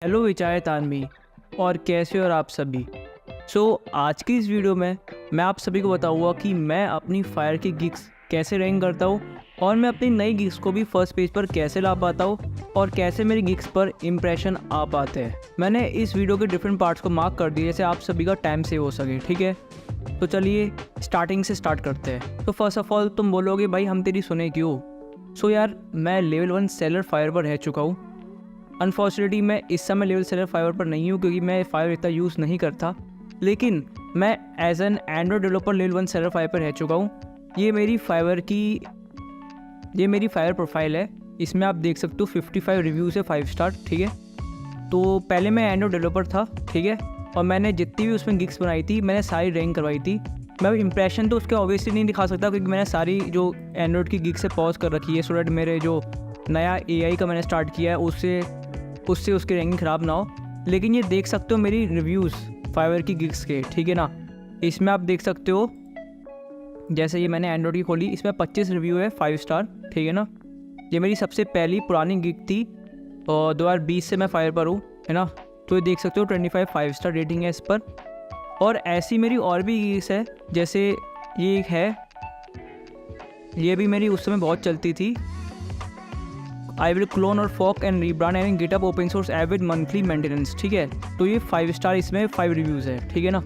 Hello विचाय Tanvi और कैसे हो और आप सभी। आज की इस वीडियो में मैं आप सभी को बताऊंगा कि मैं अपनी फायर की गिग्स कैसे रैंक करता हूँ और मैं अपनी नई गिग्स को भी फर्स्ट पेज पर कैसे ला पाता हूँ और कैसे मेरी गिग्स पर इम्प्रेशन आ पाते हैं। मैंने इस वीडियो के डिफरेंट पार्ट्स को मार्क कर दिया जैसे आप सभी का टाइम सेव हो सके। ठीक है, तो चलिए स्टार्टिंग से स्टार्ट करते हैं। तो फर्स्ट ऑफ ऑल तुम बोलोगे भाई हम तेरी सुने क्यों। यार मैं लेवल 1 सेलर फायर पर रह चुका हूँ। अनफॉर्चुनेटली मैं इस समय लेवल सेलर फाइवर पर नहीं हूँ क्योंकि मैं फाइवर इतना यूज़ नहीं करता, लेकिन मैं as an Android developer level 1 seller Fiverr पर रह चुका हूँ। ये मेरी फाइवर प्रोफाइल है। इसमें आप देख सकते हो 55 रिव्यूज़ है 5 स्टार। ठीक है, तो पहले मैं एंड्रॉयड डेवलपर था। ठीक है, और मैंने जितनी भी उसमें गिग्स बनाई थी मैंने सारी रैंक करवाई थी। मैं इंप्रेशन तो उसके ऑब्वियसली नहीं दिखा सकता क्योंकि मैंने सारी जो एंड्रॉयड की गिग्स से पॉज कर रखी है सो दैट मेरे जो नया AI का मैंने स्टार्ट किया है उससे उसकी रैंकिंग ख़राब ना हो। लेकिन ये देख सकते हो मेरी रिव्यूज़ फाइवर की गिग्स के। ठीक है ना, इसमें आप देख सकते हो जैसे ये मैंने एंड्रॉयड की खोली, इसमें 25 रिव्यू है 5 स्टार। ठीक है ना, ये मेरी सबसे पहली पुरानी गिग थी और 2020 से मैं फायर पर हूँ, है ना। तो ये देख सकते हो 25 5 स्टार रेटिंग है इस पर। और ऐसी मेरी और भी गिग्स है, जैसे ये एक है, ये भी मेरी उस समय बहुत चलती थी। आई विल क्लोन और fork and rebrand and GitHub open source app with monthly maintenance. ठीक है, तो ये 5 स्टार, इसमें 5 रिव्यूज़ है। ठीक है ना,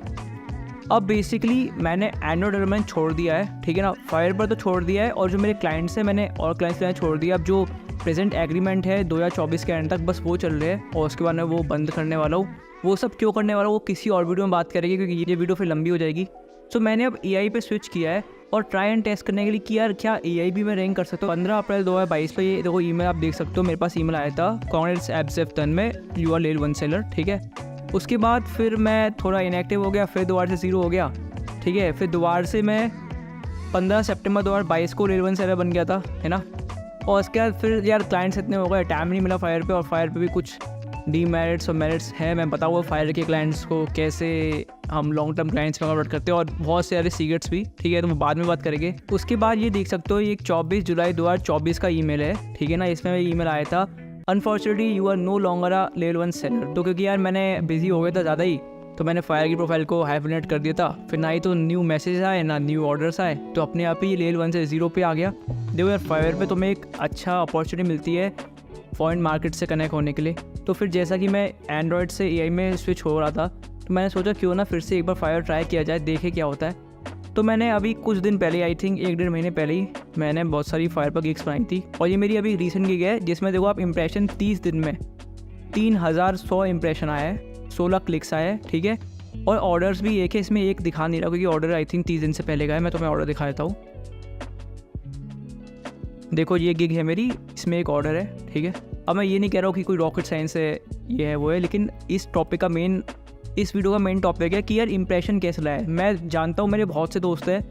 अब बेसिकली मैंने एंड्रॉयड डेवलपमेंट छोड़ दिया है। ठीक है ना, फायर पर तो छोड़ दिया है और जो मेरे क्लाइंट्स हैं मैंने और क्लाइंट्स लेना छोड़ दिया। अब जो प्रेजेंट एग्रीमेंट है 2024 के एंड तक बस वो चल रहे हैं और उसके बाद मैं वो बंद करने वाला हूँ। वो सब क्यों करने वाला हूँ वो किसी और वीडियो में बात करेंगे क्योंकि ये वीडियो फिर लंबी हो जाएगी। मैंने अब AI पे स्विच किया है और ट्राई एंड टेस्ट करने के लिए कि यार क्या AI भी मैं रैंक कर सकता हूँ। 15 अप्रैल 2022 पे ये देखो ईमेल आप देख सकते हो, मेरे पास ईमेल आया था कांग्रेट्स एब्सेफ तन में यू आर लेवल 1 सेलर। ठीक है, उसके बाद फिर मैं थोड़ा इनएक्टिव हो गया, फिर दोबारा से 0 हो गया। ठीक है, फिर दोबारा से मैं 15 सितंबर 2022 को लेवल 1 सेलर बन गया था, है ना। और उसके बाद फिर यार क्लाइंट्स इतने हो गए, टाइम नहीं मिला फायर पे, और फायर पे भी कुछ डीमेरिट्स और मेरिट्स हैं। मैं बताऊँगा फायर के क्लाइंट्स को कैसे हम लॉन्ग टर्म क्लाइंट्स में कन्वर्ट करते हैं और बहुत सारे सीक्रेट्स भी। ठीक है, तो बाद में बात करेंगे। उसके बाद ये देख सकते हो ये 24 जुलाई 2024 का ईमेल है। ठीक है ना, इसमें ईमेल आया था unfortunately you are no longer a level 1 seller. तो क्योंकि यार मैंने बिजी हो गया था ज़्यादा ही, तो मैंने फायर की प्रोफाइल को हाइफिनेट कर दिया था। फिर ना ही तो न्यू मैसेज आए ना न्यू ऑर्डर्स आए, तो अपने आप ही लेवल 1 से 0 पे आ गया। देखो यार फायर पे तुम्हें एक अच्छा अपॉर्चुनिटी मिलती है फॉरेन मार्केट से कनेक्ट होने के लिए। तो फिर जैसा कि मैं एंड्रॉयड से AI में स्विच हो रहा था तो मैंने सोचा क्यों ना फिर से एक बार फायर ट्राई किया जाए, देखे क्या होता है। तो मैंने अभी कुछ दिन पहले, आई थिंक 1-1.5 महीने पहले ही मैंने बहुत सारी फायर पर गिग्स बनाई थी और ये मेरी अभी रीसेंट गिग है जिसमें देखो आप इम्प्रेशन 30 दिन में 3100 इम्प्रेशन आया है, 16 क्लिक्स आए हैं। ठीक है, और ऑर्डर्स भी एक है, इसमें एक दिखा नहीं रहा क्योंकि ऑर्डर आई थिंक 30 दिन से पहले का है। मैं तुम्हें ऑर्डर दिखा देता हूँ। देखो ये गिग है मेरी, इसमें एक ऑर्डर है। ठीक है, अब मैं ये नहीं कह रहा हूँ कि कोई रॉकेट साइंस है ये है वो है, लेकिन इस वीडियो का मेन टॉपिक है कि यार इंप्रेशन कैसे लाए। मैं जानता हूँ मेरे बहुत से दोस्त हैं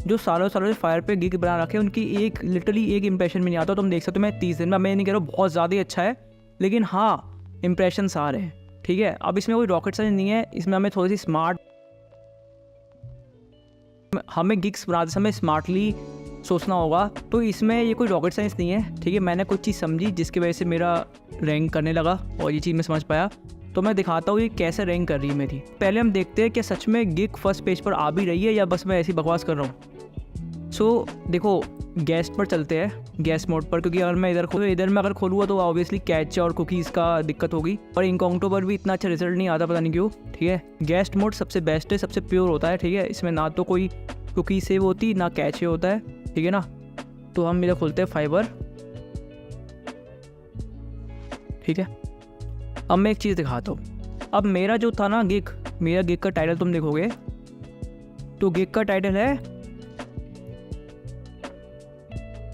जो सालों सालों से फायर पे गिग बना रखे हैं, उनकी लिटरली एक इंप्रेशन भी नहीं आता। तुम देख सकते हो मैं 30 दिन में, मैं नहीं कह रहा हूँ बहुत ज़्यादा ही अच्छा है, लेकिन हाँ इंप्रेशन आ रहे हैं। ठीक है, अब इसमें कोई रॉकेट साइंस नहीं है, इसमें हमें थोड़ी सी हमें गिग्स बनाते समय स्मार्टली सोचना होगा। तो इसमें ये कोई रॉकेट साइंस नहीं है। ठीक है, मैंने कुछ चीज़ समझी जिसकी वजह से मेरा रैंक करने लगा और ये चीज़ मैं समझ पाया, तो मैं दिखाता हूँ ये कैसे रैंक कर रही है मेरी। पहले हम देखते हैं कि सच में गिग फर्स्ट पेज पर आ भी रही है या बस मैं ऐसी बकवास कर रहा हूँ। देखो गेस्ट पर चलते हैं, गेस्ट मोड पर, क्योंकि अगर मैं इधर में अगर खोलूँगा तो ऑब्वियसली कैच और कुकीज़ का दिक्कत होगी और इनकॉग्निटो पर भी इतना अच्छा रिजल्ट नहीं आता, पता नहीं क्यों। ठीक है, गेस्ट मोड सबसे बेस्ट है, सबसे प्योर होता है। ठीक है, इसमें ना तो कोई कुकी सेव होती ना कैच होता है। ठीक है ना, तो हम इधर खोलते हैं फाइबर। ठीक है, अब मैं एक चीज़ दिखाता हूँ। अब मेरा जो था ना मेरा गिग का टाइटल तुम देखोगे तो गिग का टाइटल है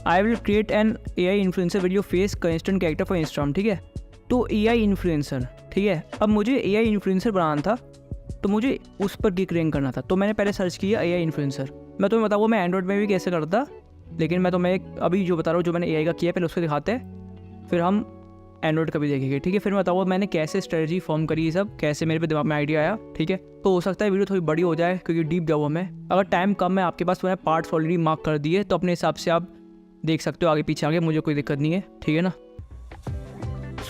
I will create an AI influencer with your face constant character for Instagram. ठीक है, तो AI इन्फ्लुएंसर। ठीक है, अब मुझे AI इन्फ्लुएंसर बनाना था तो मुझे उस पर गिग रैंक करना था, तो मैंने पहले सर्च किया AI इन्फ्लुएंसर। मैं तुम्हें बताऊँ मैं एंड्रॉयड में भी कैसे करता, लेकिन मैं तुम्हें अभी जो बता रहा हूँ जो मैंने AI का किया पहले उसको दिखाते हैं, फिर हम एंड्रॉयड का भी देखेंगे। ठीक है, फिर मैं बताऊँ मैंने कैसे स्ट्रेटजी फॉर्म करी, ये सब कैसे मेरे पे दिमाग में आइडिया आया। ठीक है, तो हो सकता है वीडियो थोड़ी बड़ी हो जाए क्योंकि डीप जाऊँ मैं। अगर टाइम कम है आपके पास तो मैंने पार्ट्स ऑलरेडी मार्क कर दिए, तो अपने हिसाब से आप देख सकते हो आगे पीछे, आगे मुझे कोई दिक्कत नहीं है। ठीक है ना,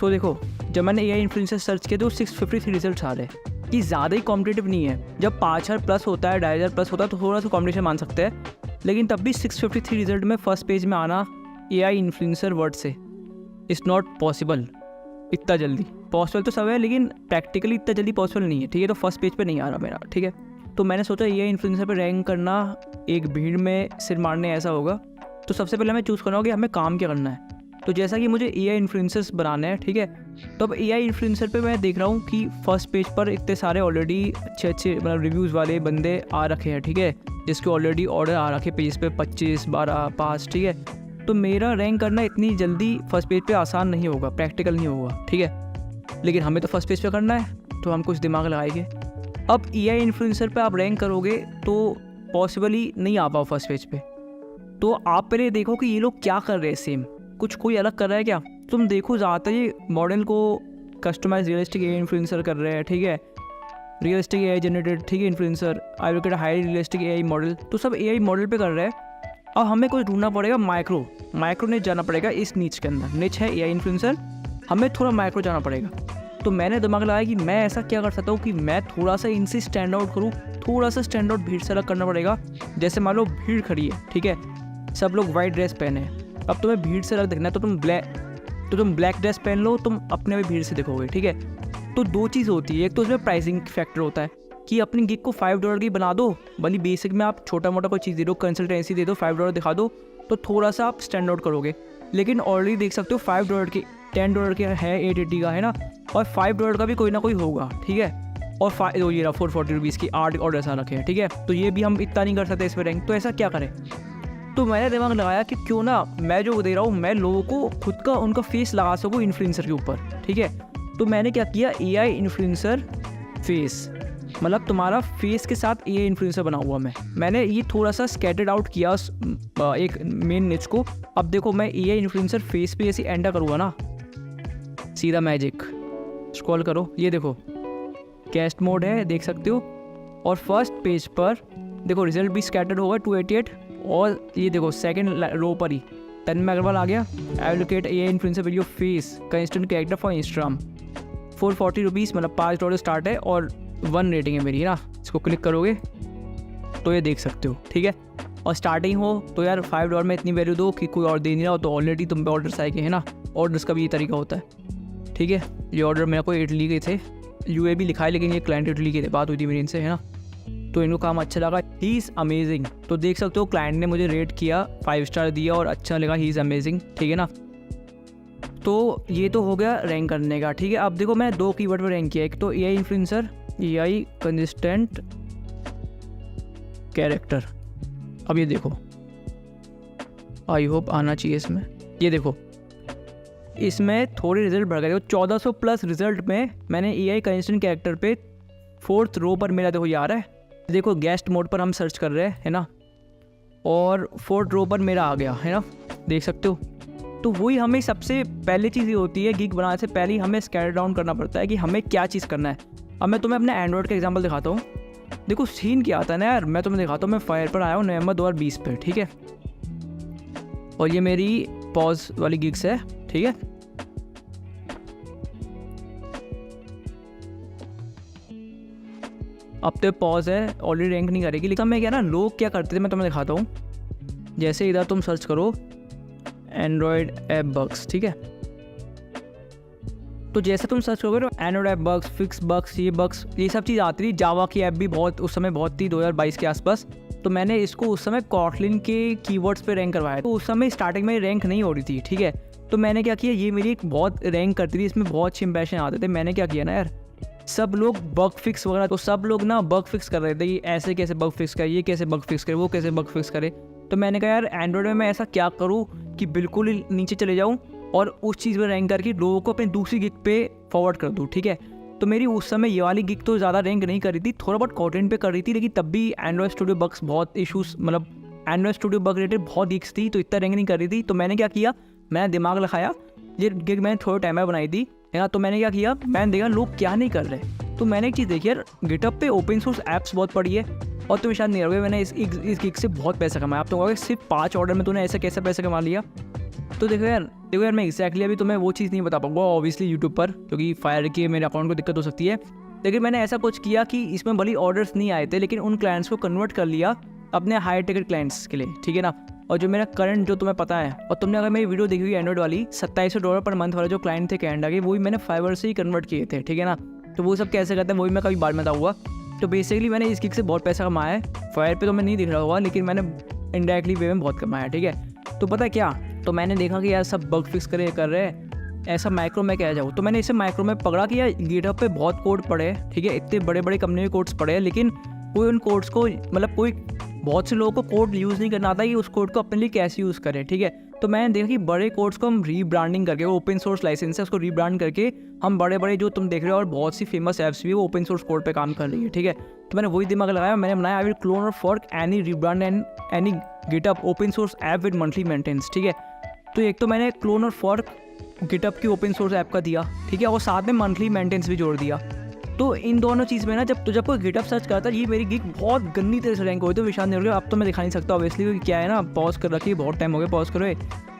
देखो जब मैंने AI इन्फ्लुएंसर सर्च किया तो 653 रिजल्ट आ रहे हैं कि ज़्यादा ही कॉम्पिटेटिव नहीं है। जब 5000 प्लस होता है, 2500 प्लस होता है तो थोड़ा सा कॉम्पिटिशन मान सकते हैं, लेकिन तब भी 653 रिजल्ट में फर्स्ट पेज में आना AI इन्फ्लुएंसर वर्ड से इट्स नॉट पॉसिबल। इतना जल्दी पॉसिबल तो सब है, लेकिन प्रैक्टिकली इतना जल्दी पॉसिबल नहीं है, ठीक है। तो फर्स्ट पेज पे नहीं आ रहा मेरा, ठीक है। तो मैंने सोचा AI इन्फ्लुएंसर पे रैंक करना एक भीड़ में सिर मारने ऐसा होगा, तो सबसे पहले मैं चूज़ करूँगा कि हमें काम क्या करना है। तो जैसा कि मुझे AI इन्फ्लुएंसर्स बनाने हैं, ठीक है, तो अब AI इन्फ्लुएंसर पे मैं देख रहा हूँ कि फर्स्ट पेज पर इतने सारे ऑलरेडी अच्छे मतलब रिव्यूज़ वाले बंदे आ रखे हैं, ठीक है, जिसके ऑलरेडी ऑर्डर आ रखे पेज पे 25, 12, 5, ठीक है। तो मेरा रैंक करना इतनी जल्दी फर्स्ट पेज पे आसान नहीं होगा, प्रैक्टिकल नहीं होगा, ठीक है। लेकिन हमें तो फर्स्ट पेज पे करना है, तो हम कुछ दिमाग लगाएंगे। अब AI इन्फ्लुएंसर पे आप रैंक करोगे तो पॉसिबली नहीं आ पाओ फर्स्ट पेज पे। तो आप पहले देखो कि ये लोग क्या कर रहे हैं, सेम कुछ कोई अलग कर रहा है क्या। तुम देखो ज़्यादातर ये मॉडल को कस्टमाइज रियलिस्टिक AI इन्फ्लुएंसर कर रहे हैं, ठीक है, रियलिस्टिक AI जनरेटेड, ठीक है, influencer, I will get high realistic AI model, तो सब AI मॉडल पे कर रहे हैं। अब हमें कुछ ढूंढना पड़ेगा माइक्रो निच जाना पड़ेगा। इस नीच के अंदर निच है AI इन्फ्लुएंसर, हमें थोड़ा माइक्रो जाना पड़ेगा। तो मैंने दिमाग लगाया कि मैं ऐसा क्या कर सकता हूँ कि मैं थोड़ा सा इनसे स्टैंड आउट करूँ, थोड़ा सा स्टैंड आउट भीड़ से अलग करना पड़ेगा। जैसे मान लो भीड़ खड़ी है, ठीक है, सब लोग वाइट ड्रेस पहने हैं, अब तुम्हें भीड़ से अलग दिखना है तो तुम ब्लैक ड्रेस पहन लो, तुम अपने भी भीड़ से दिखोगे, ठीक है। तो दो चीज़ होती है, एक तो उसमें प्राइसिंग फैक्टर होता है कि अपनी गिग को $5 की बना दो, भले बेसिक में आप छोटा मोटा कोई चीज़ दे दो, कंसल्टेंसी दे दो, $5 दिखा दो, तो थोड़ा सा आप स्टैंड आउट करोगे। लेकिन ऑलरेडी देख सकते हो $5 के, $10 के है, 880 का है ना, और $5 का भी कोई ना कोई होगा, ठीक है। और ये रहा 440 रुपीज़ की 8 ऑर्डर आ रखे हैं, ठीक है। तो ये भी हम इतना नहीं कर सकते इस पर रैंक, तो ऐसा क्या करें। तो मैंने दिमाग लगाया कि क्यों ना मैं जो दे रहा हूँ मैं लोगों को खुद का उनका फेस लगा सकूँ इन्फ्लुएंसर के ऊपर, ठीक है। तो मैंने क्या किया, AI इन्फ्लुएंसर फेस, मतलब तुम्हारा फेस के साथ AI इन्फ्लुएंसर बना हुआ मैंने ये थोड़ा सा स्कैटर्ड आउट किया एक मेन निच को। अब देखो मैं AI इन्फ्लुएंसर फेस पे ऐसी एंटर करूँगा ना, सीधा मैजिक स्क्रॉल करो, ये देखो कैस्ट मोड है, देख सकते हो। और फर्स्ट पेज पर देखो रिजल्ट भी स्कैटर्ड होगा 288, और ये देखो सेकंड रो पर ही तन्मय अग्रवाल आ गया। I will create AI influencer video face constant character for Instagram, 440 rupees, मतलब $5 स्टार्ट है और 1 रेटिंग है मेरी, है ना। इसको क्लिक करोगे तो ये देख सकते हो, ठीक है। और स्टार्टिंग हो तो यार $5 में इतनी वैल्यू दो कि कोई और दे नहीं रहा हो, तो ऑलरेडी तुम पे ऑर्डर्स आए हैं ना, ऑर्डर्स का भी ये तरीका होता है, ठीक है। ये ऑर्डर मेरे को इटली के थे, UAB लिखा है, लेकिन ये क्लाइंट इटली के थे, बात हुई थी मेरी इनसे, है ना। तो इनको काम अच्छा लगा, ही इज़ अमेजिंग। तो देख सकते हो क्लाइंट ने मुझे रेट किया, 5 स्टार दिया और अच्छा लगा, ही इज़ अमेजिंग, ठीक है ना। तो ये तो हो गया रैंक करने का, ठीक है। अब देखो मैं 2 कीवर्ड पर रैंक किया, एक तो AI influencer, AI consistent character. अब ये देखो, आई होप आना चाहिए इसमें, ये देखो इसमें थोड़े रिजल्ट बढ़ गए। 1400 प्लस रिजल्ट में मैंने AI कंसिस्टेंट कैरेक्टर पे 4th रो पर मेरा देखो ये आ रहा है, देखो गेस्ट मोड पर हम सर्च कर रहे हैं, है ना, और 4th रो पर मेरा आ गया, है ना, देख सकते हो। तो वही हमें सबसे पहले चीज़ ये होती है, गिग बनाने से पहले हमें स्कैटर डाउन करना पड़ता है कि हमें क्या चीज़ करना है। अब मैं तुम्हें अपने एंड्रॉइड का एग्जांपल दिखाता हूँ। देखो सीन क्या आता है ना यार, मैं तुम्हें दिखाता हूँ। मैं फायर पर आया हूँ नवंबर 2020 पर, ठीक है, और ये मेरी पॉज वाली गिग्स है, ठीक है। अब तो पॉज है, ऑलरेडी रैंक नहीं करेगी, लेकिन मैं क्या ना, लोग क्या करते थे मैं तुम्हें दिखाता हूँ। जैसे इधर तुम सर्च करो एंड्रॉयड ऐप बग्स, ठीक है, तो जैसे तुम सर्च करोगे तो Android app bugs, fix bugs, ये सब चीज़ आती थी। जावा की ऐप भी बहुत उस समय बहुत थी, 2022 के आसपास। तो मैंने इसको उस समय कॉटलिन के कीवर्ड्स पे रैंक करवाया, तो उस समय स्टार्टिंग में रैंक नहीं हो रही थी, ठीक है। तो मैंने क्या किया, ये मेरी एक बहुत रैंक करती थी, इसमें बहुत अच्छे इंप्रेशन आते थे। मैंने क्या किया ना यार, सब लोग बग फिक्स वगैरह, तो सब लोग ना बग फिक्स कर रहे थे कि ऐसे कैसे बग फिक्स करे, ये कैसे बग फिक्स करे, वो कैसे बग फिक्स करे। तो मैंने कहा यार एंड्रॉयड में मैं ऐसा क्या करूँ कि बिल्कुल ही नीचे चले जाऊँ और उस चीज़ पर रैंक करके लोगों को अपनी दूसरी गिग पे फॉरवर्ड कर दूँ, ठीक है। तो मेरी उस समय ये वाली गिग तो ज़्यादा रैंक नहीं कर रही थी, थोड़ा बहुत कॉन्टेंट पे कर रही थी, लेकिन तब भी एंड्रॉयड स्टूडियो बग्स बहुत इशूज़, मतलब एंड्रॉयड स्टूडियो बग रिलेटेड बहुत गिग्स थी, तो इतना रैंक नहीं कर रही थी। तो मैंने क्या किया, मैंने दिमाग लगाया, ये गिग मैंने थोड़े टाइम में बनाई थी, है ना। तो मैंने क्या किया, मैंने देखा लोग क्या नहीं कर रहे। तो मैंने एक चीज़ देखी यार, गिटहब पे ओपन सोर्स ऐप्स बहुत पड़ी है, और तुम्हें शायद नहीं रहोगे, मैंने इस गिग से बहुत पैसा कमाया। आप तो कहोगे सिर्फ 5 ऑर्डर में तूने ऐसा कैसे पैसा कमा लिया। तो देखो यार मैं एग्जैक्टली अभी तुम्हें वो चीज़ नहीं बता पाऊंगा ऑब्वियसली यूट्यूब पर, क्योंकि फायर के मेरे अकाउंट को दिक्कत हो सकती है। लेकिन मैंने ऐसा कुछ किया कि इसमें भले ऑर्डर्स नहीं आए थे, लेकिन उन क्लाइंट्स को कन्वर्ट कर लिया अपने हाई टिकट क्लाइंट्स के लिए, ठीक है ना। और जो मेरा करंट जो तुम्हें पता है, और तुमने अगर मेरी वीडियो देखी हुई एंड्रॉइड वाली $2700 पर मंथ वाले जो क्लाइंट थे कैनेडा के, वो भी मैंने फाइवर से ही कन्वर्ट किए थे, ठीक है ना। तो वो सब कैसे करते हैं वो भी मैं कभी बाद में बताऊँगा। तो बेसिकली मैंने इस गिग से बहुत पैसा कमाया है। फायर पे तो मैं नहीं दिख रहा होगा, लेकिन मैंने इनडायरेक्टली वे में बहुत कमाया, ठीक है। तो पता क्या, तो मैंने देखा कि यार सब बग फिक्स कर रहे हैं, ऐसा माइक्रो में क्या जाऊँ। तो मैंने इसे माइक्रो में पकड़ा कि यार गिटहब पे बहुत कोड पड़े हैं, ठीक है, इतने बड़े बड़े कंपनी के कोड्स पड़े हैं, लेकिन कोई उन कोड्स को मतलब कोई बहुत से लोगों को कोड यूज़ नहीं करना आता कि उस कोड को अपने लिए कैसे यूज़ करें, ठीक है। तो मैंने देखा कि बड़े कोड्स को हम रीब्रांडिंग करके, वो ओपन सोर्स लाइसेंस है उसको रीब्रांड करके हम बड़े बड़े जो तुम देख रहे हो और बहुत सी फेमस ऐप्स भी वो ओपन सोर्स कोड पे काम कर रही है, ठीक है। तो मैंने वही दिमाग लगाया, मैंने बनाया आई विल क्लोन और fork any rebrand and any GitHub open source app with monthly maintenance, ठीक है। तो एक तो मैंने क्लोन और फॉर्क गिटहब की ओपन सोर्स ऐप का दिया, ठीक है, और साथ में मंथली मेंटेनेंस भी जोड़ दिया। तो इन दोनों चीज़ में ना जब कोई गिटहब सर्च करता है, ये मेरी गिग बहुत गंदी तरह से रैंक हुई। तो विशाल नहीं, अब तो मैं दिखा नहीं सकता ऑब्वियसली, क्योंकि क्या है ना, पॉज कर रखी है, बहुत टाइम हो गया पॉज करो,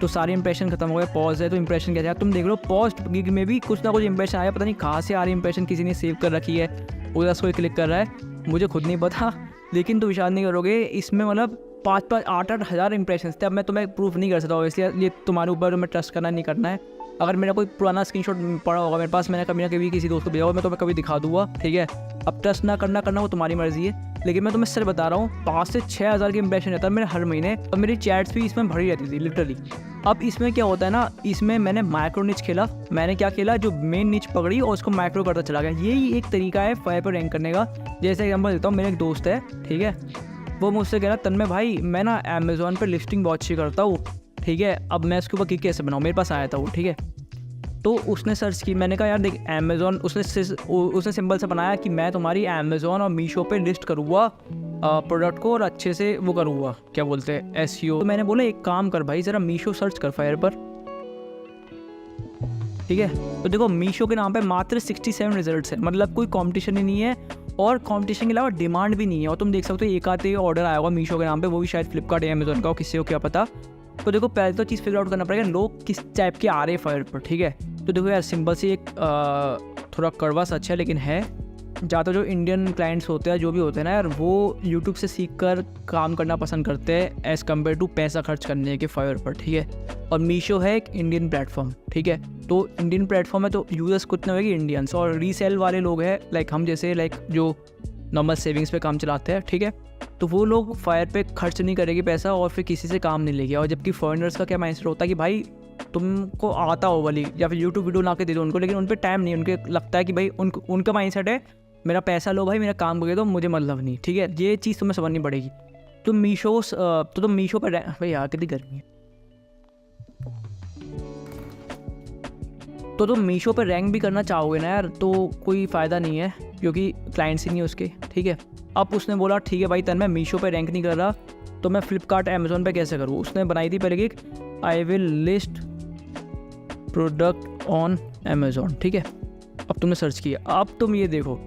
तो सारे इंप्रेशन खत्म हो गए। पॉज है तो इंप्रेशन क्या है, तुम देख लो पॉस्ट गिग में भी कुछ ना कुछ इंप्रेशन आया, पता नहीं कहाँ से आ रही इंप्रेशन, किसी ने सेव कर रखी है, उधर कोई क्लिक कर रहा है, मुझे खुद नहीं पता। लेकिन तो विशाल नहीं करोगे, इसमें मतलब 5-5, 8-8 हज़ार इंप्रेशन थे। अब मैं तुम्हें प्रूफ नहीं कर सकता ऑब्वियसली, ये तुम्हारे ऊपर मैं ट्रस्ट करना नहीं करना है। अगर मेरा कोई पुराना स्क्रीनशॉट पड़ा होगा मेरे पास, मैंने कभी ना कभी किसी दोस्त को भेजा होगा, मैं तुम्हें कभी दिखा दूंगा, ठीक है। अब ट्रस्ट ना करना वो तुम्हारी मर्जी है, लेकिन मैं तुम्हें सच बता रहा हूँ 5 से 6 हज़ार के इंप्रेशन रहता है मेरे हर महीने, और मेरी चैट्स भी इसमें भरी रहती थी लिटरली। अब इसमें क्या होता है ना, इसमें मैंने माइक्रो निच खेला। मैंने क्या खेला, जो मेन निच पकड़ी और उसको माइक्रो करता चला गया। यही एक तरीका है फायर पर रैंक करने का। जैसे एग्जाम्पल देता हूँ, मेरा एक दोस्त है, ठीक है, वो मुझसे कह रहा तन्मय भाई मैं ना अमेज़ॉन पर लिस्टिंग बहुत अच्छी करता हूँ, ठीक है, अब मैं इसके ऊपर गिग कैसे बनाऊँ। मेरे पास आया था वो, ठीक है। तो उसने सर्च की, मैंने कहा यार देख अमेज़ॉन, उसने सिंपल से बनाया कि मैं तुम्हारी अमेज़ॉन और मीशो पे लिस्ट करूँगा प्रोडक्ट को, और अच्छे से वो करूँगा, क्या बोलते हैं, एसईओ। तो मैंने बोला एक काम कर भाई, ज़रा मीशो सर्च कर फायर पर, ठीक है। तो देखो मीशो के नाम पे मात्र 67 रिजल्ट्स है, मतलब कोई कंपटीशन ही नहीं है, और कंपटीशन के अलावा डिमांड भी नहीं है। और तुम देख सकते हो एक आते ऑर्डर आया होगा मीशो के नाम पे, वो भी शायद फ्लिपकार्ट या अमेज़ॉन का हो, किसी को क्या पता। तो देखो पहले तो चीज़ फिगर आउट करना पड़ेगा लोग किस टाइप के आ रहे हैं फायर पर, ठीक है। तो देखो यार सिंपल सी एक थोड़ा कड़वा सच है, लेकिन है, ज़्यादा जो इंडियन क्लाइंट्स होते हैं, जो भी होते हैं ना यार, वो यूट्यूब से सीख कर काम करना पसंद करते हैं एज़ कम्पेयर टू पैसा खर्च करने के फायर पर, ठीक है। और मीशो है एक इंडियन प्लेटफॉर्म, ठीक है। तो इंडियन प्लेटफॉर्म है तो यूज़र्स कितने होगी इंडियंस, और रीसेल वाले लोग हैं लाइक हम जैसे, लाइक जो नॉर्मल सेविंग्स पे काम चलाते हैं, ठीक है। तो वो लोग फायर पे खर्च नहीं करेंगे पैसा, और फिर किसी से काम नहीं लेंगे। और जबकि फॉरेनर्स का क्या माइंडसेट होता है कि भाई तुमको आता हो वाली, या फिर यूट्यूब वीडियो ला के दे दो उनको, लेकिन उन पर टाइम नहीं, उनके लगता है कि भाई उनका माइंडसेट है मेरा पैसा लो भाई, मेरा काम करके दो, मुझे मतलब नहीं, ठीक है। ये चीज़ तुम्हें समझनी पड़ेगी। तो मीशो तो तुम मीशो पर भाई यार कितनी गर्मी है, तो तुम मीशो पर रैंक भी करना चाहोगे ना यार, तो कोई फ़ायदा नहीं है, क्योंकि क्लाइंट्स ही नहीं है उसके, ठीक है। अब उसने बोला ठीक है भाई तन्मय मीशो पे रैंक नहीं कर रहा, तो मैं फ्लिपकार्ट अमेज़ॉन पे कैसे करूँ। उसने बनाई थी पहले कि I will list product on Amazon, ठीक है। अब तुमने सर्च किया, अब तुम ये देखो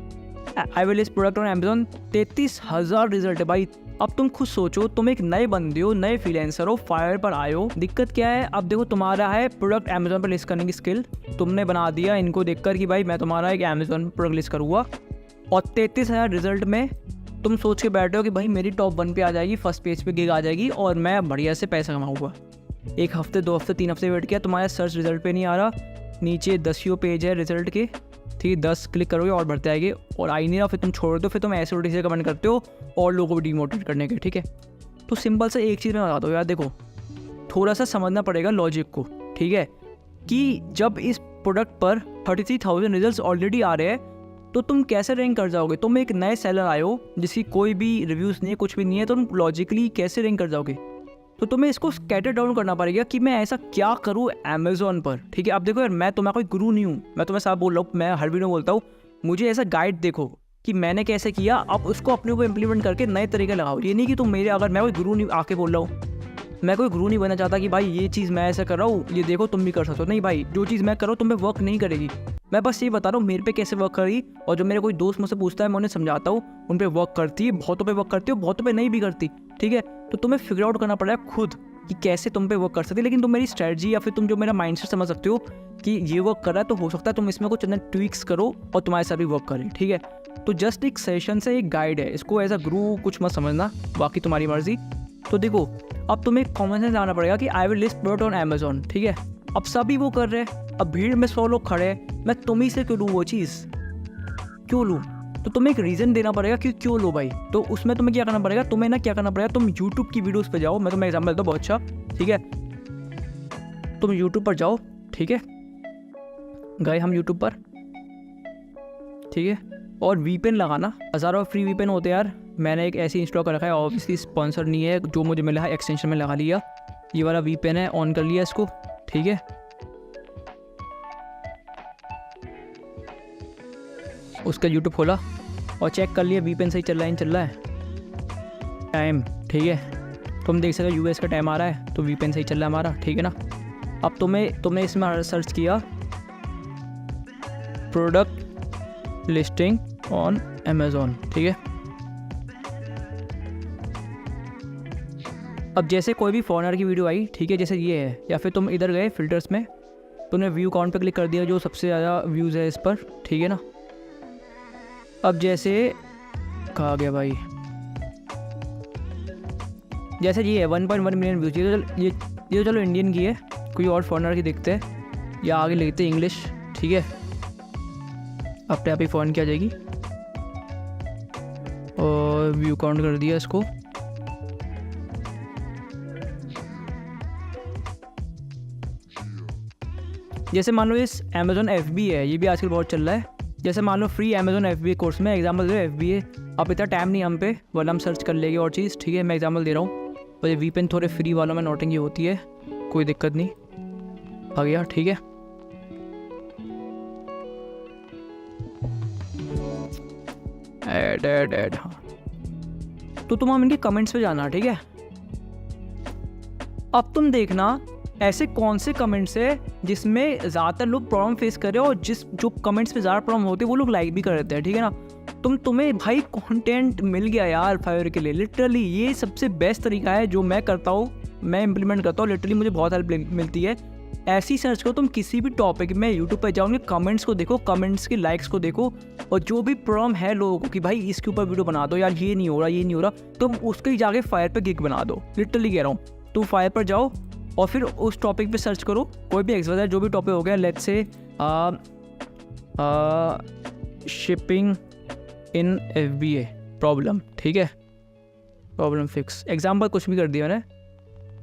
I will list product on Amazon, 33,000 result है भाई। अब तुम खुद सोचो, तुम एक नए बंदे हो, नए फ्रीलांसर हो, फायर पर आए हो, दिक्कत क्या है। अब देखो तुम्हारा है प्रोडक्ट अमेज़ॉन पर लिस्ट करने की स्किल, तुमने बना दिया इनको देखकर कि भाई मैं तुम्हारा एक अमेज़ॉन प्रोडक्ट लिस्ट करूँगा, और 33,000 रिजल्ट में तुम सोच के बैठे हो कि भाई मेरी टॉप 1 पे आ जाएगी, फर्स्ट पेज पे गिग आ जाएगी, और मैं बढ़िया से पैसा कमाऊँगा। एक हफ्ते, 2 हफ्ते, 3 हफ्ते वेट किया, तुम्हारा सर्च रिजल्ट पे नहीं आ रहा, नीचे 10 पेज है रिजल्ट के, ठीक है, 10 क्लिक करोगे और बढ़ते आएंगे, और आ ही नहीं रहा, फिर तुम छोड़ दो, फिर तुम ऐसे उल्टे से कमेंट करते हो और लोगों को डिमोटिवेट करने के, ठीक है। तो सिंपल से एक चीज़ मैं बता दो यार, देखो थोड़ा सा समझना पड़ेगा लॉजिक को, ठीक है, कि जब इस प्रोडक्ट पर 33,000 रिजल्ट ऑलरेडी आ रहे हैं, तो तुम कैसे रैंक कर जाओगे। तुम एक नए सेलर आए हो जिसकी कोई भी रिव्यूज़ नहीं है, कुछ भी नहीं है, तो तुम लॉजिकली कैसे रैंक कर जाओगे। तो तुम्हें इसको स्कैटर डाउन करना पड़ेगा कि मैं ऐसा क्या करूँ अमेज़ॉन पर, ठीक है। अब देखो यार मैं तुम्हारा कोई गुरु नहीं हूँ, मैं तुम्हें साफ बोल रहा हूँ, मैं हर वीडियो बोलता हूँ, मुझे ऐसा गाइड देखो कि मैंने कैसे किया, अब उसको अपने ऊपर इम्प्लीमेंट करके नए तरीके लगाओ। ये नहीं कि तुम मेरे, अगर मैं कोई गुरु नहीं आके बोल रहा हूँ, मैं कोई गुरु नहीं बनना चाहता कि भाई ये चीज़ मैं ऐसा कर रहा हूँ, ये देखो तुम भी कर सकते हो। नहीं भाई, जो चीज़ मैं कर रहा हूँ तुम पे वर्क नहीं करेगी, मैं बस ये बता रहा हूँ मेरे पे कैसे वर्क करी, और जो मेरे कोई दोस्त मुझसे पूछता है मैं उन्हें समझाता हूँ, उन पे वर्क करती है, बहुतों पे वर्क करती है, बहुतों पे नहीं भी करती, ठीक है। तो तुम्हें फिगर आउट करना पड़ेगा खुद, कि कैसे तुम पे वर्क कर सकते, लेकिन तुम मेरी स्ट्रेटजी या फिर तुम जो मेरा माइंडसेट समझ सकते हो कि ये वर्क कर रहा है, तो हो सकता है तुम इसमें कुछ ट्विक्स करो और तुम्हारे साथ भी वर्क करे, ठीक है। तो जस्ट एक सेशन से एक गाइड है, इसको एज अ गुरु कुछ मत समझना, बाकी तुम्हारी मर्जी। तो देखो, अब तुम्हें कॉमन सेंस लाना पड़ेगा कि I will list product on Amazon, ठीक है। अब सभी वो कर रहे हैं, अब भीड़ में 100 लोग खड़े हैं, मैं तुम ही से क्यों लूँ वो चीज़, क्यों लूँ? तो तुम्हें एक रीज़न देना पड़ेगा कि क्यों लो भाई। तो उसमें तुम्हें क्या करना पड़ेगा, तुम्हें ना क्या करना पड़ेगा, तुम यूट्यूब की वीडियोस पे जाओ। मैं तुम्हें एग्जाम्पल देता हूँ बहुत अच्छा, ठीक है। तुम यूट्यूब पर जाओ, ठीक है, गए हम यूट्यूब पर, ठीक है, और वीपेन लगाना। हज़ारों फ्री वीपेन होते हैं यार, मैंने एक ऐसी इंस्टॉल कर रखा है, ऑब्वियसली स्पॉन्सर नहीं है, जो मुझे मिला है एक्सटेंशन में लगा लिया। ये वाला वीपेन है, ऑन कर लिया इसको, ठीक है। उसका यूट्यूब खोला और चेक कर लिया वीपेन सही चल रहा है, नहीं चल रहा है। टाइम, ठीक है, तुम देख सकते हो यूएस का टाइम आ रहा है, तो वीपेन सही चल रहा है हमारा, ठीक है ना। अब तुमने इसमें सर्च किया प्रोडक्ट लिस्टिंग ऑन अमेज़ॉन, ठीक है। अब जैसे कोई भी फॉरनर की वीडियो आई, ठीक है, जैसे ये है, या फिर तुम इधर गए फिल्टर्स में, तुमने व्यू काउंट पे क्लिक कर दिया, जो सबसे ज़्यादा व्यूज़ है इस पर, ठीक है ना। अब जैसे कहा गया भाई, जैसे ये है 1.1 मिलियन व्यूज़, ये चलो इंडियन की है, कोई और फॉरनर की देखते हैं, या आगे लिखते हैं इंग्लिश, ठीक है। अपने आप ही फ़ोन की आ जाएगी, और व्यू काउंट कर दिया इसको। जैसे मान लो इस अमेज़ॉन FBA है, ये भी आजकल बहुत चल रहा है। जैसे मान लो फ्री अमेज़ॉन FBA कोर्स में एग्जाम्पल दे रहा हूँ, FBA, अब इतना टाइम नहीं हम पे, वरना हम सर्च कर लेंगे और चीज़, ठीक है। मैं एग्जाम्पल दे रहा हूँ, और ये वीपेन थोड़े फ्री वालों में नोटिंग ये होती है, कोई दिक्कत नहीं, आ गया, ठीक है। ऐड हाँ, तो तुम हम इनके कमेंट्स पे जाना, ठीक है। अब तुम देखना ऐसे कौन से कमेंट्स है जिसमें ज़्यादातर लोग प्रॉब्लम फेस कर रहे हो, और जो कमेंट्स पे ज़्यादा प्रॉब्लम होती है वो लोग लाइक भी कर देते हैं, ठीक है ना। तुम्हें भाई कंटेंट मिल गया यार फाइवर के लिए, लिटरली ये सबसे बेस्ट तरीका है जो मैं करता हूँ, मैं इंप्लीमेंट करता हूँ, लिटरली मुझे बहुत हेल्प मिलती है। ऐसी सर्च करो तुम किसी भी टॉपिक में, यूट्यूब पर जाओगे, कमेंट्स को देखो, कमेंट्स के लाइक्स को देखो, और जो भी प्रॉब्लम है लोगों को कि भाई इसके ऊपर वीडियो बना दो यार, ये नहीं हो रहा, ये नहीं हो रहा, तुम उसके जाके फायर पे गिग बना दो, लिटरली कह रहा हूँ। तुम फायर पर जाओ और फिर उस टॉपिक पे सर्च करो, कोई भी XYZ जो भी टॉपिक हो गया, let's say shipping in FBA problem, ठीक है, प्रॉब्लम फिक्स, एग्जाम्पल कुछ भी कर दिया मैंने।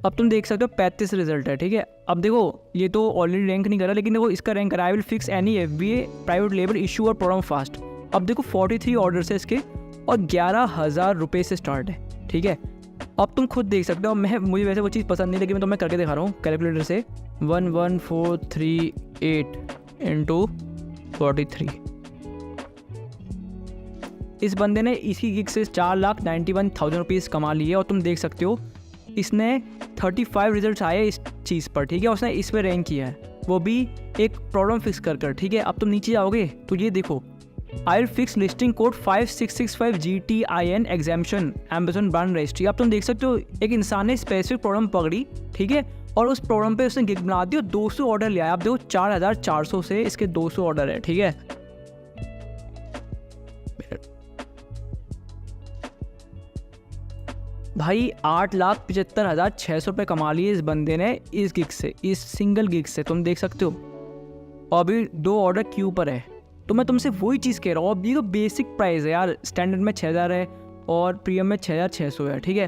अब तुम देख सकते हो 35 रिजल्ट है, ठीक है। अब देखो ये तो ऑलरेडी रैंक नहीं करा, लेकिन देखो इसका रैंक करा, I will fix any FBA private labour issue और प्रॉब्लम फास्ट। अब देखो 43 ऑर्डर है इसके, और 11,000 रुपये से स्टार्ट है, ठीक है। अब तुम खुद देख सकते हो, मुझे वैसे वो चीज़ पसंद नहीं, लेकिन मैं तुम्हें करके दिखा रहा हूँ कैलकुलेटर से। 11438 इंटू 43, इस बंदे ने इसी गिग से 4,91,000 रुपीज़ कमा लिए, और तुम देख सकते हो इसने 35 रिजल्ट्स आए इस चीज़ पर, ठीक है। उसने इस पर रैंक किया है, वो भी एक प्रॉब्लम फिक्स कर, ठीक है। अब तुम नीचे जाओगे तो ये देखो, I will fix listing code 5665 GTIN exemption Amazon brand registry. अब तुम देख सकते हो एक इंसान ने स्पेसिफिक प्रॉब्लम पकड़ी, ठीक है, और उस प्रॉब्लम पे उसने गिग बना दी और 200 ऑर्डर लिया। अब देखो 4,400 से इसके 200 ऑर्डर है, ठीक है। भाई 8,75,600 रुपये कमा लिए इस बंदे ने इस गिग से, इस सिंगल गिग से, तुम देख सकते हो। और अभी 2 ऑर्डर क्यू पर है, तो मैं तुमसे वही चीज़ कह रहा हूँ। अब ये तो बेसिक प्राइस है यार, स्टैंडर्ड में 6,000 है और प्रीमियम में 6,600 है, ठीक है।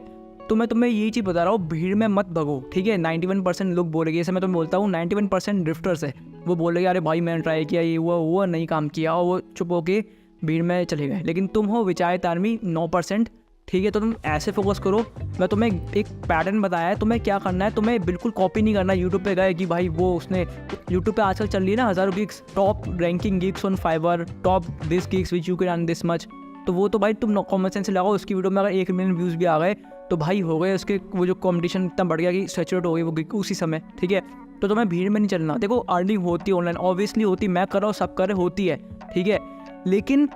तो मैं तुम्हें यही चीज़ बता रहा हूँ, भीड़ में मत भगो, ठीक है। 91% लोग बोलेंगे, जैसे मैं तुम्हें बोलता हूँ 91% ड्रिफ्टर्स है, वो बोलेंगे अरे भाई मैंने ट्राई किया, ये हुआ नहीं काम किया, और वो चुप होके भीड़ में चले गए। लेकिन तुम हो विचारित आर्मी 9%, ठीक है। तो तुम ऐसे फोकस करो। मैं तुम्हें एक पैटर्न बताया है, तुम्हें क्या करना है, तुम्हें बिल्कुल कॉपी नहीं करना। यूट्यूब पे गए कि भाई वो उसने, यूट्यूब पे आजकल चल रही है ना 1000 gigs, top ranking gigs on Fiverr, top this gigs which you can earn this much. तो वो तो भाई तुम कॉमन सेंस से लगाओ, उसकी वीडियो में अगर 1 मिलियन व्यूज़ भी आ गए तो भाई हो गए उसके, वो जो कॉम्पिटिशन इतना बढ़ गया कि सैचुरेट हो गई वो गिग उसी समय, ठीक है। तो तुम्हें भीड़ में नहीं चलना। देखो अर्निंग होती है ऑनलाइन, ऑब्वियसली होती, मैं कर रहा हूँ, सब कर रहे, होती है, ठीक है। लेकिन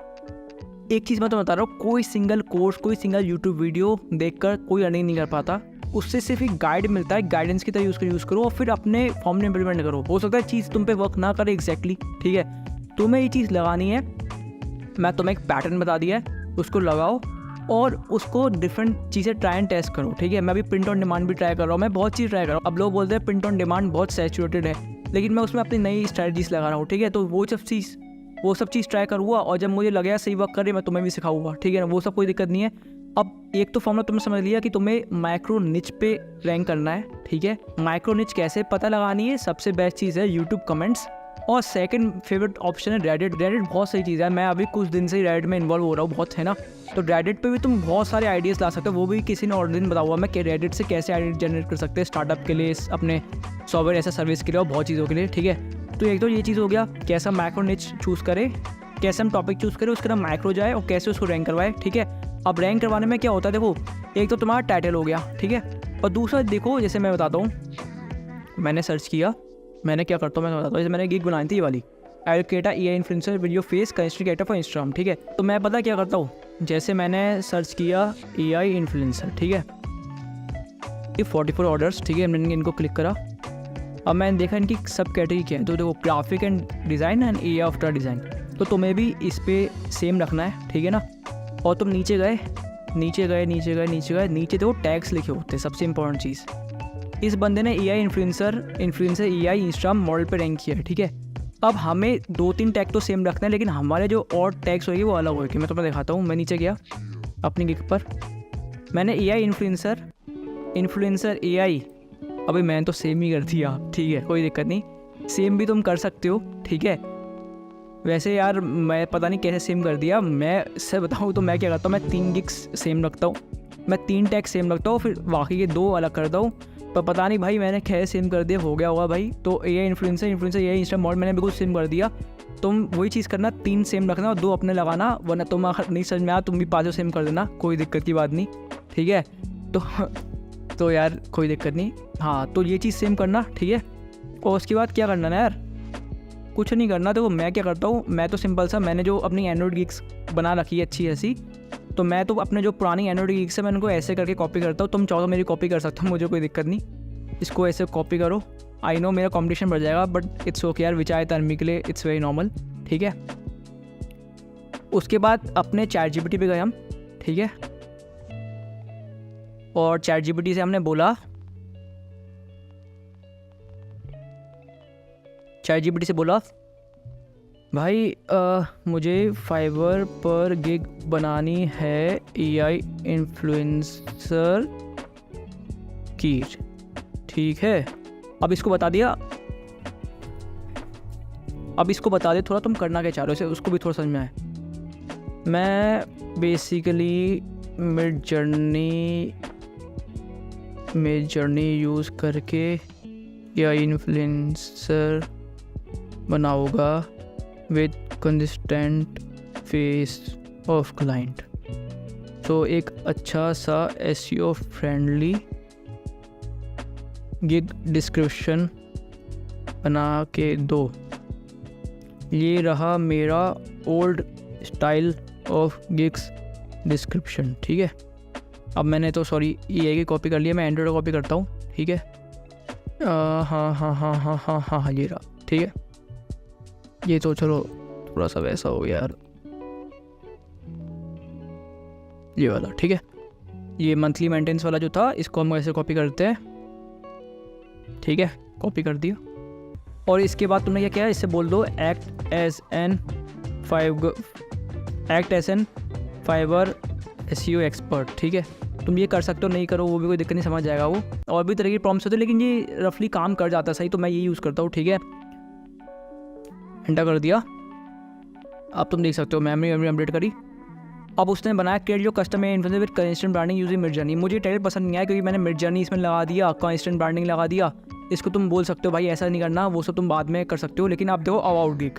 एक चीज़ मैं तो बता रहा हूँ, कोई सिंगल कोर्स, कोई सिंगल यूट्यूब वीडियो देखकर कोई अर्निंग नहीं कर पाता। उससे सिर्फ एक गाइड मिलता है, गाइडेंस की तरह यूज़ करो और फिर अपने फॉर्म में इम्प्लीमेंट करो। हो सकता है चीज़ तुम पे वर्क ना करे एग्जैक्टली, ठीक है, तुम्हें ये चीज़ लगानी है। मैं तुम्हें एक पैटर्न बता दिया है, उसको लगाओ और उसको डिफरेंट चीज़ें ट्राई एंड टेस्ट करो, ठीक है। मैं अभी प्रिंट ऑन डिमांड भी ट्राई कर रहा हूँ, मैं बहुत चीज़ ट्राई कर रहा हूँ। अब लोग बोलते हैं प्रिंट ऑन डिमांड बहुत सैचुरेटेड है, लेकिन मैं उसमें अपनी नई स्ट्रैटेजीज लगा रहा हूँ, ठीक है। तो वो सब चीज़ ट्राई करूँगा और जब मुझे लगेगा सही वर्क करे मैं तुम्हें भी सिखाऊंगा, ठीक है ना, वो सब कोई दिक्कत नहीं है। अब एक तो फॉर्मूला तुमने समझ लिया कि तुम्हें माइक्रो निच पे रैंक करना है, ठीक है। माइक्रो निच कैसे पता लगानी है, सबसे बेस्ट चीज़ है यूट्यूब कमेंट्स, और सेकंड फेवरेट ऑप्शन है रेडिट। रेडिट बहुत सही चीज़ है, मैं अभी कुछ दिन से ही रेडिट में इन्वॉल्व हो रहा हूँ बहुत, है ना। तो रेडिट पे भी तुम बहुत सारे आइडियाज़ ला सकते हो, वो भी किसी ने और दिन बताया हुआ मैं कि रेडिट से कैसे आइडिया जनरेट कर सकते हैं स्टार्टअप के लिए, अपने सॉफ्टवेयर ऐसा सर्विस के लिए और बहुत चीज़ों के लिए, ठीक है। तो एक तो ये चीज़ हो गया, कैसा माइक्रो निच चूज़ करें, कैसे हम टॉपिक चूज़ करें, उसके बाद माइक्रो जाए और कैसे उसको रैंक करवाए, ठीक है। अब रैंक करवाने में क्या होता है, देखो एक तो तुम्हारा टाइटल हो गया, ठीक है, और दूसरा देखो जैसे मैं बताता हूँ, मैंने सर्च किया, मैंने क्या करता हूँ मैं बताता हूँ। जैसे मैंने गिग बनाई थी ये वाली, आई will create a AI influencer video face content creator for Instagram, ठीक है। तो मैं पता क्या करता हूँ, जैसे मैंने सर्च किया एआई इन्फ्लुएंसर, ठीक है, ये 44 ऑर्डर्स, ठीक है, मैंने इनको क्लिक करा। अब मैंने देखा इनकी सब कैटेगरी क्या है, तो देखो graphic and design and AI after design, तो तुम्हें भी इस पर सेम रखना है, ठीक है ना। और तुम नीचे गए, नीचे देखो टैग्स लिखे होते हैं, सबसे इंपॉर्टेंट चीज़। इस बंदे ने AI influencer AI Instagram model पे रैंक किया है, ठीक है। अब हमें 2-3 टैग तो सेम रखना है, लेकिन हमारे जो और टैग्स होगी वो अलग होगी। मैं तुम्हें दिखाता हूँ, मैं नीचे गया अपनी गिग पर, मैंने एआई इन्फ्लुएंसर एआई, अभी मैंने तो सेम ही कर दिया, ठीक है, कोई दिक्कत नहीं, सेम भी तुम कर सकते हो, ठीक है। वैसे यार मैं पता नहीं कैसे सेम कर दिया, मैं इससे बताऊँ तो मैं क्या करता हूँ, मैं 3 गिग्स सेम रखता हूँ, मैं 3 टैग सेम रखता हूँ, फिर बाकी के 2 अलग करता हूँ। पर पता नहीं भाई मैंने कैसे सेम कर दिया, हो गया होगा भाई। तो AI influencer AI Insta model मैंने बिल्कुल सेम कर दिया। तुम वही चीज़ करना, 3 सेम रखना और 2 अपने लगाना, वरना तुम आखिर नहीं समझ में आया तुम भी 5 सेम कर देना, कोई दिक्कत की बात नहीं, ठीक है। तो यार कोई दिक्कत नहीं, हाँ, तो ये चीज़ सेम करना, ठीक है। और उसके बाद क्या करना ना यार, कुछ नहीं करना। देखो मैं क्या करता हूँ, मैं तो सिंपल सा, मैंने जो अपनी एंड्रॉइड गिग्स बना रखी है अच्छी ऐसी, तो मैं तो अपने जो पुरानी एंड्रॉइड गिग्स है मैं उनको ऐसे करके कॉपी करता हूँ। तुम चाहो तो मेरी कॉपी कर सकते हो, मुझे कोई दिक्कत नहीं, इसको ऐसे कॉपी करो। आई नो मेरा कंपटीशन बढ़ जाएगा, बट इट्स ओके यार, विचार तनमी के लिए इट्स वेरी नॉर्मल, ठीक है। उसके बाद अपने चैट जीपीटी पे गए हम, ठीक है, और चैट जीपीटी से हमने बोला, चैट जीपीटी से बोला भाई मुझे फाइवर पर गिग बनानी है एआई इन्फ्लुएंसर की, ठीक है। अब इसको बता दिया, अब इसको बता दे थोड़ा तुम करना क्या चाह रहे हो, उसको भी थोड़ा समझ में आए। मैं बेसिकली मिड जर्नी यूज़ करके एआई इन्फ्लुएंसर बनाऊंगा with consistent face of client, तो एक अच्छा सा एसईओ फ्रेंडली गिग डिस्क्रिप्शन बना के दो। ये रहा मेरा old style of gigs description, ठीक है। अब मैंने तो सॉरी एआई की कॉपी कर लिया, मैं एंड्रॉइड कॉपी करता हूँ, ठीक है। हाँ ये रहा, ठीक है। ये तो चलो थोड़ा सा वैसा हो गया यार, ये वाला, ठीक है। ये मंथली मेंटेनेंस वाला जो था, इसको हम ऐसे कॉपी करते हैं, ठीक है, कॉपी कर दिया। और इसके बाद तुमने क्या किया, इससे बोल दो act as an Fiverr SEO expert, ठीक है। तुम ये कर सकते हो, नहीं करो वो भी कोई दिक्कत नहीं, समझ जाएगा वो। और भी तरह की प्रॉम्प्ट्स होते हैं, लेकिन ये रफली काम कर जाता है सही, तो मैं ये यूज़ करता हूँ, ठीक है। एंटर कर दिया, अब तुम देख सकते हो मेमोरी अपडेट करी। अब उसने बनाया क्रिएट जो custom influencer with consistent branding using mid journey. मुझे टाइटल पसंद नहीं आया क्योंकि मैंने मिड जर्नी इसमें लगा दिया, कंसिस्टेंट ब्रांडिंग लगा दिया। इसको तुम बोल सकते हो भाई ऐसा नहीं करना, वो सब तुम बाद में कर सकते हो, लेकिन आप देखो about gig.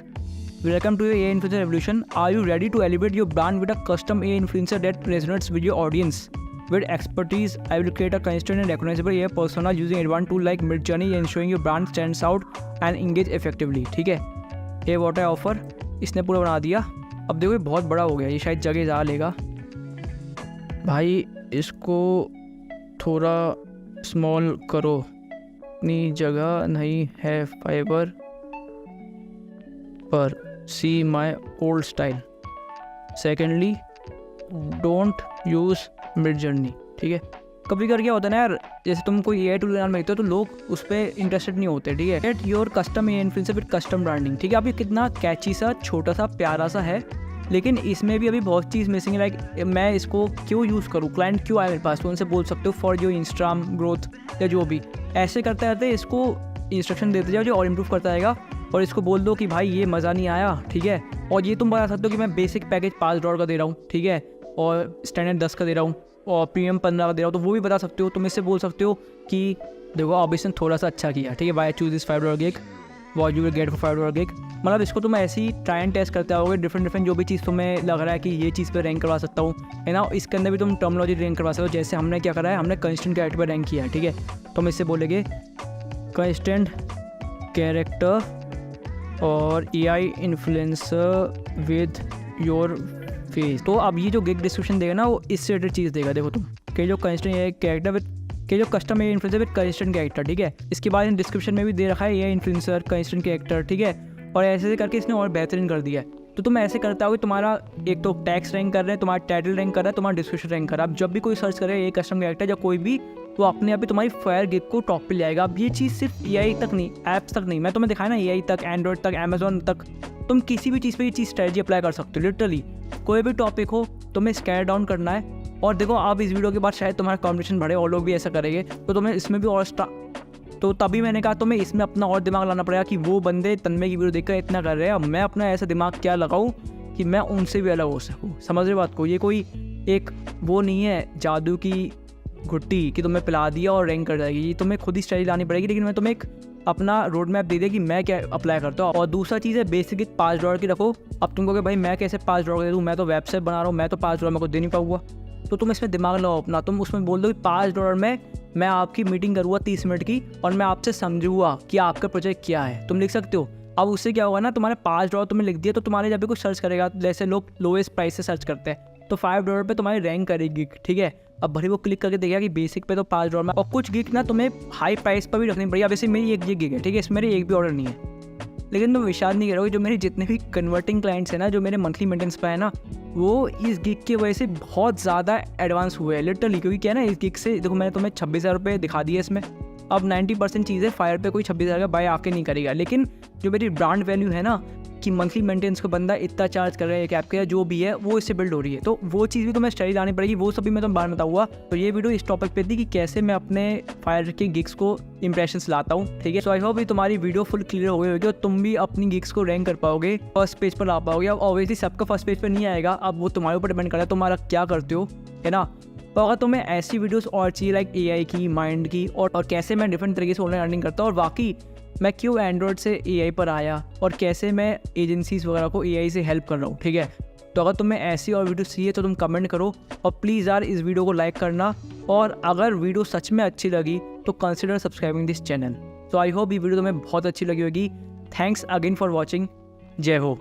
Welcome to AI influencer revolution, are you ready to elevate your brand with a custom AI influencer that resonates with your audience with expertise? I will create a consistent and recognizable AI persona using advanced tool like Midjourney, ensuring your brand stands out and engage effectively, ठीक है। ये what I offer, इसने पूरा बना दिया। अब देखो ये बहुत बड़ा हो गया, ये शायद जगह ज़्यादा लेगा भाई, इसको थोड़ा स्मॉल करो, इतनी जगह नहीं है फाइबर पर, see my old style. Secondly, don't use mid journey. ठीक है, कभी कर क्या होता है ना यार, जैसे तुम कोई AI टूल में देखते हो तो लोग उस पर इंटरेस्टेड नहीं होते। ठीक है, get your custom AI influencer with custom branding. ठीक है, अब ये कितना कैची सा, छोटा सा, प्यारा सा है, लेकिन इसमें भी अभी बहुत चीज़ मिसिंग है। लाइक मैं इसको क्यों यूज़ करूँ, क्लाइंट क्यों आए मेरे पास, तो उनसे बोल सकते हो फॉर योर इंस्टाग्राम ग्रोथ या जो भी। ऐसे करते रहते इसको इंस्ट्रक्शन देते जाओ जो और इम्प्रूव करता रहेगा, और इसको बोल दो कि भाई ये मज़ा नहीं आया। ठीक है, और ये तुम बता सकते हो कि मैं बेसिक पैकेज $5 का दे रहा हूँ, ठीक है, और स्टैंडर्ड 10 का दे रहा हूँ, और प्रीमियम 15 का दे रहा हूँ, तो वो भी बता सकते हो। तुम इससे बोल सकते हो कि देखो अब इसने थोड़ा सा अच्छा किया, ठीक है, by choose this $5 gig, what you will get for $5 gig. मतलब इसको तुम ऐसे ही ट्राई एंड टेस्ट करते आओगे, डिफरेंट जो भी चीज़ तुम्हें लग रहा है कि ये चीज़ पे रैंक करवा सकता हूँ, है ना। इसके अंदर भी तुम टर्मिनोलॉजी रैंक करवा सकते हो। जैसे हमने क्या करा है, हमने कंस्टेंट कैरेक्टर पर रैंक किया है। ठीक है, तो हम इससे बोलेंगे कंस्टेंट कैरेक्टर और AI influencer with your face. तो अब ये जो गिग डिस्क्रिप्शन देगा ना, वो इससे रिलेटेड चीज़ देगा। देखो तुम कि जो कंस्टेंट AI कैरेक्टर विद के जो custom AI influencer with constant character. ठीक है, इसके बाद इन डिस्क्रिप्शन में भी दे रखा है AI इन्फ्लुएंसर कंस्टेंट कैरेक्टर। ठीक है, और ऐसे करके इसने और बेहतरीन कर दिया है। तो तुम ऐसे करता हो कि तुम्हारा एक तो टैक्स रैंक कर रहे हैं, तुम्हारा टाइटल रैंक कर रहा है, तुम्हारा डिस्क्रिप्शन रैंक कर रहा है। अब जब भी कोई सर्च करे ये कस्टम कैरेक्टर या कोई भी, तो अपने आप ही तुम्हारी फायर गिग को टॉप पे ले आएगा। अब ये चीज़ सिर्फ AI तक नहीं, ऐप्स तक नहीं, मैं तुम्हें दिखाया ना, AI तक, एंड्रॉइड तक, अमेजोन तक, तुम किसी भी चीज़ पे ये चीज़ स्ट्रेटजी अप्लाई कर सकते हो। लिटरली कोई भी टॉपिक हो तुम्हें स्केल डाउन करना है। और देखो अब इस वीडियो के बाद शायद तुम्हारा कॉम्पिटिशन बढ़े और लोग भी ऐसा करेंगे, तो तुम्हें इसमें भी और तो तभी मैंने कहा तुम्हें इसमें अपना और दिमाग लाना पड़ेगा कि वो बंदे तन्मय की वीडियो देखकर इतना कर रहे हैं, अब मैं अपना ऐसा दिमाग क्या लगाऊं कि मैं उनसे भी अलग हो सकूं। समझ रहे बात को, ये कोई एक वो नहीं है जादू की घुट्टी कि तुम्हें पिला दिया और रैंक कर जाएगी। ये तुम्हें खुद ही स्ट्रेटजी लानी पड़ेगी, लेकिन मैं तुम्हें एक अपना रोड मैप दे दिया कि मैं क्या अप्लाई करता हूँ। और दूसरा चीज़ है बेसिक $5 की रखो। अब तुम कहोगे भाई मैं कैसे $5 दे दूँ, मैं तो वेबसाइट बना रहा हूँ, मैं तो $5 मैं को दे नहीं पाऊँगा। तो तुम इसमें दिमाग लगाओ अपना, तुम उसमें बोल दो कि $5 में मैं आपकी मीटिंग करूँगा 30 मिनट की, और मैं आपसे समझूंगा कि आपका प्रोजेक्ट क्या है। तुम लिख सकते हो। अब उससे क्या होगा ना, तुम्हारे $5 तुमने लिख दिया, तो तुम्हारे जब भी कुछ सर्च करेगा, जैसे लोग लोएस्ट प्राइस से सर्च करते हैं, तो $5 पे तुम्हारी रैंक करेगी। ठीक है, अब भले वो क्लिक करके देखेगा कि बेसिक पे तो $5 में, और कुछ गिग ना तुम्हें हाई प्राइस पर भी रखनी पड़ेगी। अब जैसे मेरी एक गिग है, ठीक है, इसमें मेरी एक भी ऑर्डर नहीं है, लेकिन तुम विश्वास नहीं करोगे, जो मेरे जितने भी कन्वर्टिंग क्लाइंट्स हैं ना, जो मेरे मंथली मेंटेनेंस पे है ना, वो इस गिग की वजह से बहुत ज़्यादा एडवांस हुए हैं लिटरली। क्योंकि क्या है ना, इस गिग से देखो मैंने तुम्हें 26,000 रुपये दिखा दिए इसमें। अब 90% चीज़ें फायर पे कोई 26,000 का बाय आके नहीं करेगा, लेकिन जो मेरी ब्रांड वैल्यू है ना कि मंथली मेंटेनेंस को बंदा इतना चार्ज कर रहा है, कैप का जो भी है वो इससे बिल्ड हो रही है, तो वो चीज़ भी तुम्हें स्टडी लानी पड़ेगी। वो सभी मैं तुम्हें बाद में बताऊँगा। तो ये वीडियो इस टॉपिक पे थी कि कैसे मैं अपने फायर के गिग्स को इंप्रेशंस लाता हूँ। ठीक है, सो आई होप तुम्हारी वीडियो फुल क्लियर हो गई होगी और तुम भी अपनी गिग्स को रैंक कर पाओगे, फर्स्ट पेज पर ला पाओगे। अब ऑब्वियसली सबका फर्स्ट पेज पर नहीं आएगा, अब वो तुम्हारे ऊपर डिपेंड करता है तुम्हारा क्या करते हो, है ना। तो अगर तुम्हें ऐसी वीडियोस और चाहिए लाइक AI की, माइंड की, और कैसे मैं डिफरेंट तरीके से ऑनलाइन अर्निंग करता हूँ, और वाकई मैं क्यों एंड्रॉयड से AI पर आया, और कैसे मैं एजेंसीज वगैरह को AI से हेल्प कर रहा हूँ, ठीक है। तो अगर तुम्हें ऐसी और वीडियो चाहिए तो तुम कमेंट करो, और प्लीज़ यार इस वीडियो को लाइक करना, और अगर वीडियो सच में अच्छी लगी तो कंसिडर सब्सक्राइबिंग दिस चैनल। तो आई होप ये वीडियो तुम्हें बहुत अच्छी लगी होगी। Thanks again for watching. जय हो।